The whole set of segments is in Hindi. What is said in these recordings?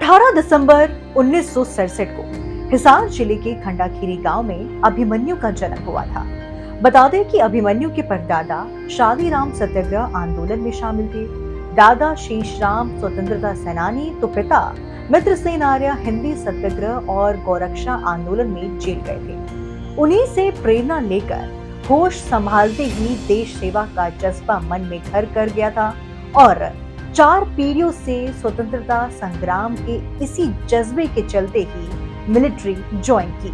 18 दिसंबर 1967 को हिसार जिले के खंडाखीरी गांव में अभिमन्यु का जन्म हुआ था। बता दें कि अभिमन्यु के परदादा शादीराम सत्याग्रह आंदोलन में शामिल थे। दादा शेषराम स्वतंत्रता सेनानी तो पिता मित्रसेन आर्य हिंदी सत्याग्रह और गौरक्षा आंदोलन में जेल गए थे। उन्हीं से प्रेरणा लेकर होश संभालते ही देश सेवा का जज्बा मन में घर कर गया था और 4 पीढ़ियों से स्वतंत्रता संग्राम के इसी जज्बे के चलते ही मिलिट्री ज्वाइन की।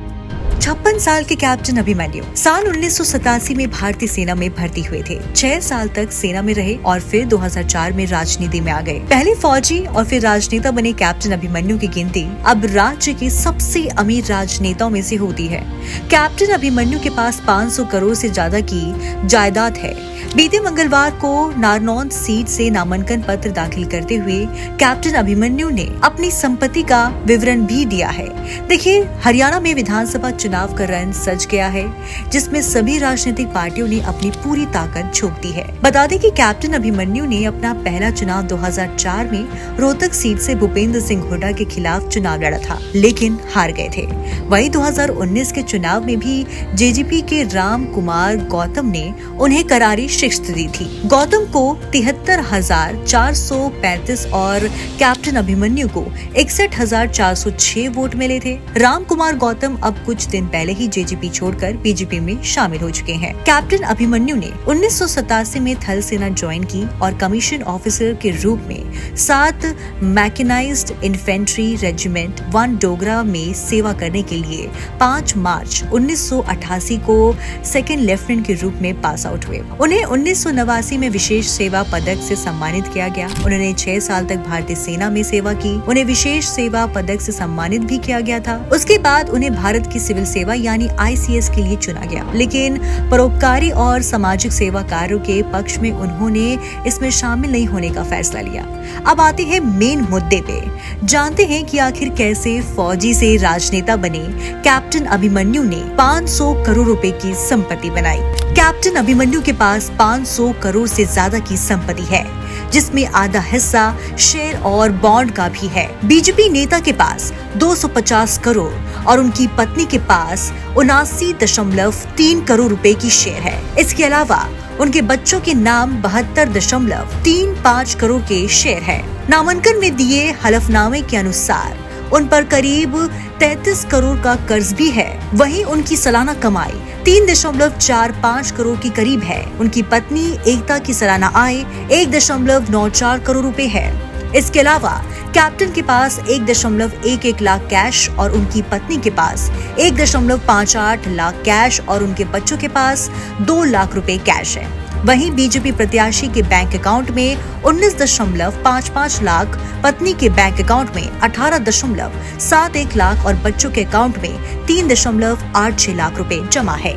56 साल के कैप्टन अभिमन्यु साल 1987 में भारतीय सेना में भर्ती हुए थे। 6 साल तक सेना में रहे और फिर 2004 में राजनीति में आ गए। पहले फौजी और फिर राजनेता बने कैप्टन अभिमन्यु की गिनती अब राज्य के सबसे अमीर राजनेताओं में से होती है। कैप्टन अभिमन्यु के पास 500 करोड़ से ज्यादा की जायदाद है। बीते मंगलवार को नारनौंद सीट से नामांकन पत्र दाखिल करते हुए कैप्टन अभिमन्यु ने अपनी संपत्ति का विवरण भी दिया है। देखिए, हरियाणा में विधानसभा चुनाव का रण सज गया है, जिसमें सभी राजनीतिक पार्टियों ने अपनी पूरी ताकत झोंक दी है। बता दें कि कैप्टन अभिमन्यु ने अपना पहला चुनाव 2004 में रोहतक सीट से भूपेंद्र सिंह हुड्डा के खिलाफ चुनाव लड़ा था, लेकिन हार गए थे। वहीं 2019 के चुनाव में भी जेजेपी के राम कुमार गौतम ने उन्हें करारी शिकस्त दी थी। गौतम को 73,435 और कैप्टन अभिमन्यु को 61,406 वोट मिले थे। राम कुमार गौतम अब कुछ दिन पहले ही जेजेपी छोड़कर बीजेपी में शामिल हो चुके हैं। कैप्टन अभिमन्यु ने 1987 में थल सेना ज्वाइन की और कमीशन ऑफिसर के रूप में 7 मैकेनाइज्ड इन्फेंट्री रेजिमेंट 1 डोगरा में सेवा करने के लिए 5 मार्च 1988 को सेकंड लेफ्टिनेंट के रूप में पास आउट हुए। उन्हें 1989 में विशेष सेवा पदक से सम्मानित किया गया। उन्होंने 6 साल तक भारतीय सेना में सेवा की। उन्हें विशेष सेवा पदक से सम्मानित भी किया गया था। उसके बाद उन्हें भारत की सिविल सेवा यानी ICS के लिए चुना गया, लेकिन परोपकारी और सामाजिक सेवा कार्यों के पक्ष में उन्होंने इसमें शामिल नहीं होने का फैसला लिया। अब आते हैं मेन मुद्दे पे। जानते हैं कि आखिर कैसे फौजी से राजनेता बने कैप्टन अभिमन्यु ने 500 करोड़ रुपए की संपत्ति बनाई। कैप्टन अभिमन्यु के पास 500 करोड़ से ज्यादा की संपत्ति है, जिसमें आधा हिस्सा शेयर और बॉन्ड का भी है। बीजेपी नेता के पास 250 करोड़ और उनकी पत्नी के पास 79.3 करोड़ रुपए की शेयर है। इसके अलावा उनके बच्चों के नाम 72.35 करोड़ के शेयर है। नामांकन में दिए हलफनामे के अनुसार उन पर करीब 33 करोड़ का कर्ज भी है। वहीं उनकी सालाना कमाई 3.45 करोड़ के करीब है। उनकी पत्नी एकता की सालाना आय 1.94 करोड़ रुपए है। इसके अलावा कैप्टन के पास 1.11 लाख कैश और उनकी पत्नी के पास 1.58 लाख कैश और उनके बच्चों के पास 2 लाख रुपए कैश है। वहीं बीजेपी प्रत्याशी के बैंक अकाउंट में 19.55 लाख, पत्नी के बैंक अकाउंट में 18.71 लाख और बच्चों के अकाउंट में 3.86 लाख रुपए जमा है।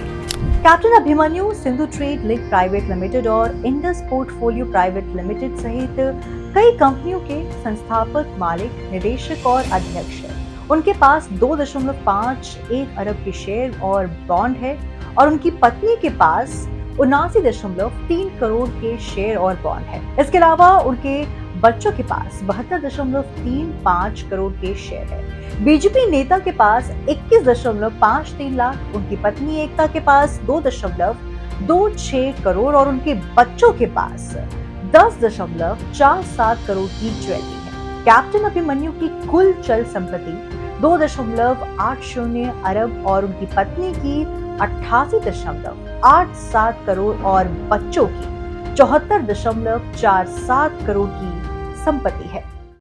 Captain Abhimanyu Sindhu trade link private limited और इंडस पोर्टफोलियो प्राइवेट लिमिटेड सहित कई कंपनियों के संस्थापक, मालिक, निदेशक और अध्यक्ष है। उनके पास 2.51 अरब के शेयर और बॉन्ड है और उनकी पत्नी के पास 79.3 करोड़ के शेयर और बॉन्ड है। इसके अलावा उनके बच्चों के पास 72.35 करोड़ के शेयर है। बीजेपी नेता के पास 21.53 लाख, उनकी पत्नी एकता के पास 2.26 करोड़ और उनके बच्चों के पास 10.47 करोड़ की ज्वेलरी है। कैप्टन अभिमन्यु की कुल चल संपत्ति 2.80 अरब और उनकी पत्नी की 88.87 करोड़ और बच्चों की 74.47 करोड़ की संपत्ति है।